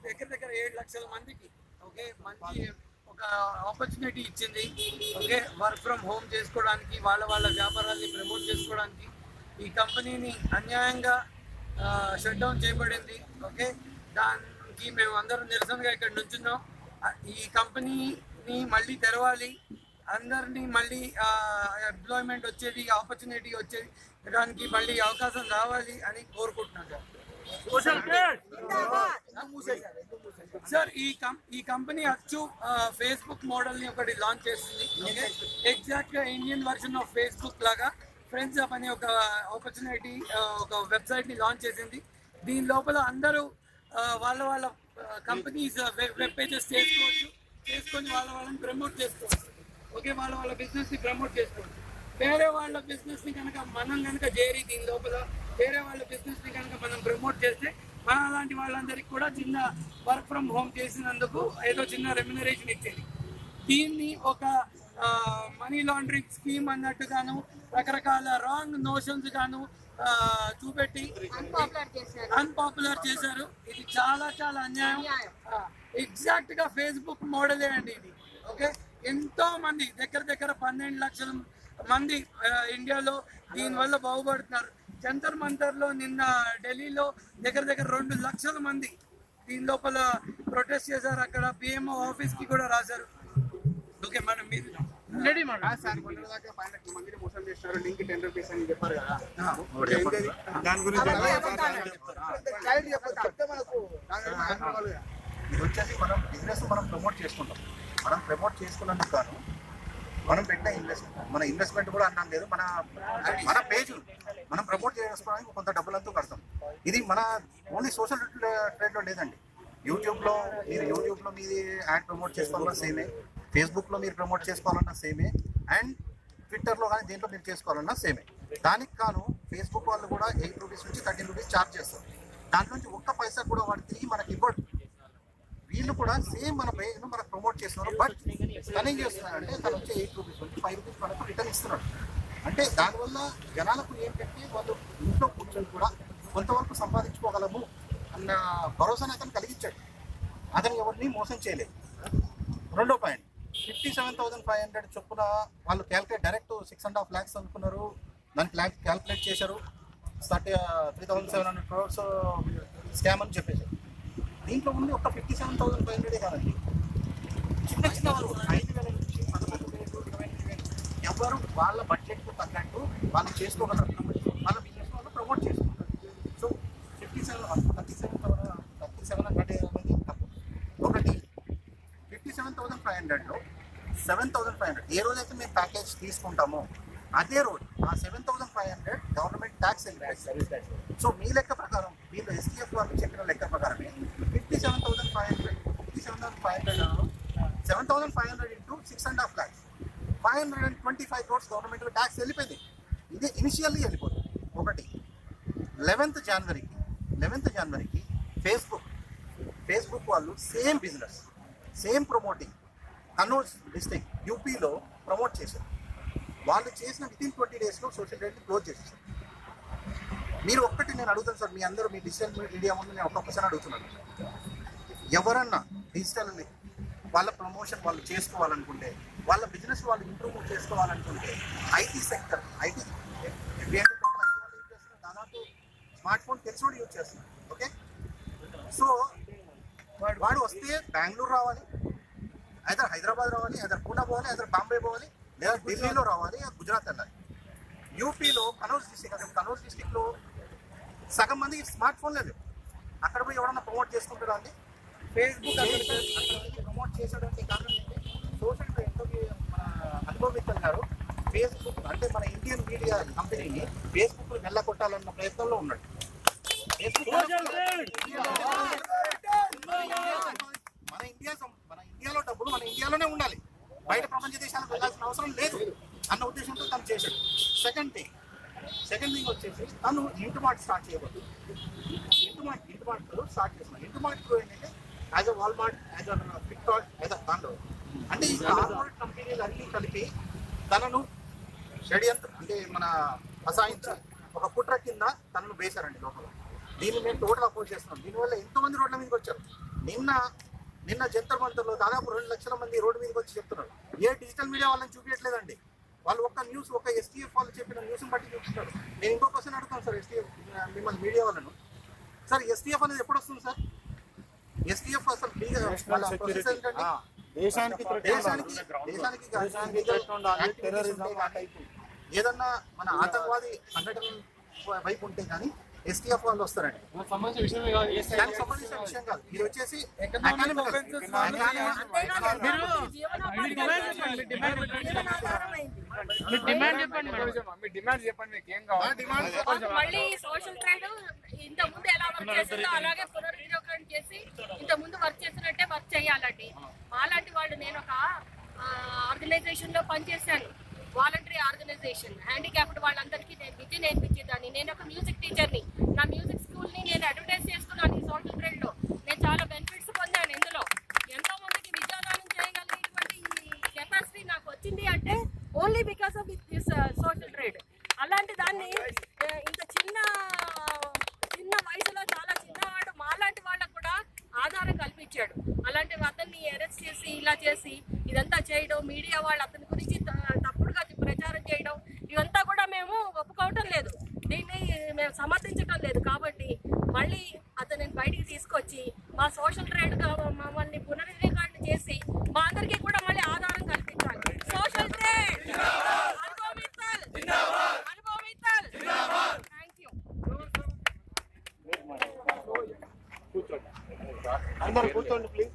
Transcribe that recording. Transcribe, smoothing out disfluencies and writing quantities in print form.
దగ్గర దగ్గర 7 లక్షల మందికి ఓకే మంచి ఒక ఆపర్చునిటీ ఇచ్చింది. ఓకే వర్క్ ఫ్రమ్ హోమ్ చేసుకోవడానికి, వాళ్ళ వ్యాపారాన్ని ప్రమోట్ చేసుకోవడానికి. ఈ కంపెనీని అన్యాయంగా షట్ డౌన్ చేయబడింది. ఓకే దానికి మేము అందరం నిరసనగా ఇక్కడ నుంచున్నాం. ఈ కంపెనీని మళ్ళీ తెరవాలి, అందరినీ మళ్ళీ ఎంప్లాయ్మెంట్ వచ్చేది, ఆపర్చునిటీ వచ్చేది దానికి మళ్ళీ అవకాశం రావాలి అని కోరుకుంటున్నాను సార్. ఈ కంపెనీ అచ్చు ఫేస్బుక్ మోడల్ ని ఒకటి లాంచ్ చేస్తుంది. ఎగ్జాక్ట్ గా ఇండియన్ వర్షన్ ఆఫ్ ఫేస్బుక్ లాగా ఫ్రెండ్స్ అప్ అనే ఒక ఆపర్చునిటీ ఒక వెబ్సైట్ ని లాంచ్ చేసింది. దీని లోపల అందరూ వాళ్ళ కంపెనీస్ వెబ్ పేజెస్ చేసుకొని వాళ్ళని ప్రమోట్ చేసుకోవచ్చు. ఓకే వాళ్ళ బిజినెస్ ని ప్రమోట్ చేసుకోవచ్చు. వేరే వాళ్ళ బిజినెస్ ని కనుక మనం కనుక చేరి దీని లోపల వేరే వాళ్ళ బిజినెస్ ని కనుక మనం ప్రమోట్ చేస్తే మన అలాంటి వాళ్ళందరికీ కూడా చిన్న వర్క్ ఫ్రమ్ హోమ్ చేసినందుకు ఏదో చిన్న రెమ్యునరేషన్ ఇచ్చేది. దీన్ని ఒక మనీ లాండరింగ్ స్కీమ్ అన్నట్టుగాను రకరకాల రాంగ్ నోషన్స్ గాను చూపెట్టి అన్పాపులర్ చేశారు. ఇది చాలా చాలా అన్యాయం. ఎగ్జాక్ట్ గా ఫేస్బుక్ మోడలే అండి ఇది. ఓకే ఎంతో మంది దగ్గర 12 లక్షల మంది ఇండియాలో దీనివల్ల బాగుపడుతున్నారు. జంతర్ మంతర్లో నిన్న ఢిల్లీలో దగ్గర 2 లక్షల మంది దీని లోపల ప్రొటెస్ట్ చేశారు. అక్కడ పిఎంఓ ఆఫీస్ కి కూడా రాశారు. ఓకే మనం మీరు ఇది వచ్చేసి మనం బిజినెస్ మనం ప్రమోట్ చేసుకుంటాం. మనం ప్రమోట్ చేసుకున్నందుకు గాను మనం పెట్టిన ఇన్వెస్ట్మెంట్ కూడా అన్నాం లేదు. మన పేజ్ మనం ప్రమోట్ చేసుకోవడానికి కొంత డబ్బులంతా కడతాం. ఇది మన ఓన్లీ సోషల్ ట్రేడ్లో లేదండి. యూట్యూబ్లో మీది యాడ్ ప్రమోట్ చేసుకోవాలన్నా సేమే, ఫేస్బుక్లో మీరు ప్రమోట్ చేసుకోవాలన్నా సేమే, అండ్ ట్విట్టర్లో కానీ దేంట్లో మీరు చేసుకోవాలన్నా సేమే. దానికి కాను ఫేస్బుక్ వాళ్ళు కూడా 8 రూపీస్ నుంచి 13 రూపీస్ ఛార్జ్ చేస్తారు. దాంట్లో నుంచి ఒక్క పైసా కూడా వాడు తిరిగి మనకి ఇవ్వడు. వీళ్ళు కూడా సేమ్ మన పేజ్ను మనకు ప్రమోట్ చేస్తున్నారు. బట్ తను ఏం చేస్తున్నారంటే తను వచ్చే 8 రూపీస్ నుంచి 5 రూపీస్ మనకు రిటర్న్ ఇస్తున్నాడు. అంటే దానివల్ల జనాలకు ఏంటంటే వాళ్ళు ఇంట్లో కూర్చొని కూడా కొంతవరకు సంపాదించుకోగలము అన్న భరోసాని అతను కలిగించాడు. అతను ఎవరిని మోసం చేయలేదు. రెండో పాయింట్ 57,500 చొప్పున వాళ్ళు డైరెక్ట్ 6.5 lakhs అనుకున్నారు. దానికి క్యాల్కులేట్ చేశారు. 3,700 crores స్కామ్ అని చెప్పేశారు. దీంట్లో ఉంది ఒక 57,500 కాదండి. చిన్న వాళ్ళు 5,000 నుంచి 11,000, 28,000 ఎవరు వాళ్ళ బడ్జెట్కు తగ్గట్టు వాళ్ళు చేసుకోగలరు. వాళ్ళ బిజినెస్ వాళ్ళు ప్రమోట్ చేసుకుంటారు. సో 37,500 తప్పు. ఒకటి 57,500లో 7,500 ఏ రోజైతే మేము ప్యాకేజ్ తీసుకుంటామో అదే రోజు ఆ 7,500 గవర్నమెంట్ ట్యాక్స్ వెళ్ళిపోయింది. సో మీ లెక్క ప్రకారం వీళ్ళు STF వాళ్ళు చెప్పిన లెక్క ప్రకారమే 7,500 into 6.5 lakhs 525 crores government tax వెళ్ళిపోయింది. ఇది ఇనిషియల్లీ వెళ్ళిపోతుంది. ఒకటి 11th జనవరికి ఫేస్బుక్ వాళ్ళు same business same promoting Kurnool district యూపీలో ప్రమోట్ చేశారు. వాళ్ళు చేసిన వితిన్ 20 daysలో సోషల్ మీడియాని క్లోజ్ చేసేసారు. మీరు ఒక్కటి నేను అడుగుతాను సార్, మీ అందరూ మీ డిజిటల్ మీడియా ముందు నేను ఒక్కొక్కసారి అడుగుతున్నాను. ఎవరన్నా డిజిటల్ వాళ్ళ ప్రమోషన్ వాళ్ళు చేసుకోవాలనుకుంటే, వాళ్ళ బిజినెస్ వాళ్ళు ఇంప్రూవ్ చేసుకోవాలనుకుంటే ఐటీ సెక్టర్ దాదాపు స్మార్ట్ ఫోన్ తెలిసి కూడా యూజ్ చేస్తున్నారు. ఓకే సో వాడు వస్తే బెంగళూరు రావాలి, ఐదర్ హైదరాబాద్ రావాలి, ఐదర్ పూనా పోవాలి, ఐదర్ బాంబే పోవాలి, లేదా ఢిల్లీలో రావాలి, గుజరాత్ వెళ్ళాలి. యూపీలో కనౌజ్ డిస్టిక్లో సగం మందికి స్మార్ట్ ఫోన్ లేదు. అక్కడ పోయి ఎవరన్నా ప్రమోట్ చేసుకుంటారా అండి? ఫేస్బుక్ ప్రమోట్ చేసేటువంటి కారణం ఏంటి? సోషల్ మన అనుభవ్ మిత్తల్ గారు ఫేస్బుక్ అంటే మన ఇండియన్ మీడియా కంపెనీని ఫేస్బుక్ వెళ్ళగొట్టాలన్న ప్రయత్నంలో ఉన్నాడు. మన ఇండియాలో డబ్బులు మన ఇండియాలోనే ఉండాలి, బయట ప్రపంచ దేశాలకు వెళ్ళాల్సిన అవసరం లేదు అన్న ఉద్దేశంతో తను చేశాడు. సెకండ్ థింగ్ వచ్చేసి తను ఇంటిమార్ట్ స్టార్ట్ చేయబోతుంది. ఇంటిమార్ట్ స్టార్ట్ చేస్తున్నాడు. ఇంటిమార్ట్ ఏంటంటే as a Walmart, as a Flipkart, as a దాంట్లో అంటే ఈ కార్పొరేట్ కంపెనీలు అన్నీ కలిపి తనను షెడ్యూల్ అంటే మన అసాయించి ఒక కుట్ర కింద తనను వేశారండి లోపల. దీన్ని మేము టోటల్ అపోజ్ చేస్తున్నాం. దీనివల్ల ఎంతోమంది రోడ్ల మీదకి వచ్చారు. నిన్న జంతర్ మంతర్లో దాదాపు 2 లక్షల మంది రోడ్డు మీదకి వచ్చి చెప్తున్నారు. ఏ డిజిటల్ మీడియా వాళ్ళని చూపించట్లేదండి. వాళ్ళు ఒక ఎస్టీఎఫ్ వాళ్ళు చెప్పిన న్యూస్ని బట్టి చూపిస్తున్నారు. నేను ఇంకో క్వశ్చన్ అడుగుతాను సార్, ఎస్టీఎఫ్ మిమ్మల్ని మీడియా వాళ్ళను. సార్ ఎస్టీఎఫ్ అనేది ఎప్పుడు వస్తుంది సార్? ఎస్టీఎఫ్ అసలు ఏదన్నా మన ఆతంకవాది సంఘటన వైపు ఉంటే కానీ ఎస్టీఎఫ్ వాళ్ళు వస్తారండి. దానికి సంబంధించిన విషయం కాదు. ఇది వచ్చేసి మళ్ళీ సోషల్ ట్రేడ్ ఇంత ముందు ఎలా వర్క్ చేసిందో అలాగే పునర్వినియోగం చేసి ఇంత ముందు వర్క్ చేసినట్టే వర్క్ చేయాలండి. అలాంటి వాళ్ళు, నేను ఒక ఆర్గనైజేషన్ లో పనిచేశాను, వాలంటరీ ఆర్గనైజేషన్. హ్యాండిక్యాప్డ్ వాళ్ళందరికీ నేను విద్య నేర్పించేదాన్ని. నేను ఒక మ్యూజిక్ టీచర్ని. నా మ్యూజిక్ స్కూల్ని నేను అడ్వర్టైజ్ చేస్తున్నాను ఈ సోషల్ ట్రేడ్లో. నేను చాలా బెనిఫిట్స్ పొందాను. ఇందులో ఎంతో మందికి విద్యాదానం చేయగలిగేటువంటి కెపాసిటీ నాకు వచ్చింది అంటే only because of this social trade. అలాంటి దాన్ని ఇంత చిన్న వయసులో చాలా చిన్నవాడు మాలాంటి వాళ్ళకు కూడా ఆధారం కల్పించాడు. అలాంటి అతన్ని అరెస్ట్ చేసి ఇలా చేసి ఇదంతా చేయడం, మీడియా వాళ్ళు అతని గురించి తప్పుడుగా ప్రచారం చేయడం, ఇవంతా కూడా మేము ఒప్పుకోవటం లేదు. దీన్ని మేము సమర్థించటం లేదు. కాబట్టి మళ్ళీ అతనిని బయటికి తీసుకొచ్చి మా సోషల్ ట్రేడ్ మమ్మల్ని పునర్వినియోగం చేసి మా అందరికీ కూడా మళ్ళీ ఆధారం కల్పించాలి. సోషల్ ట్రేడ్ అనుభవించాలి. Thank you. అందరూ కూర్చోండి ప్లీజ్.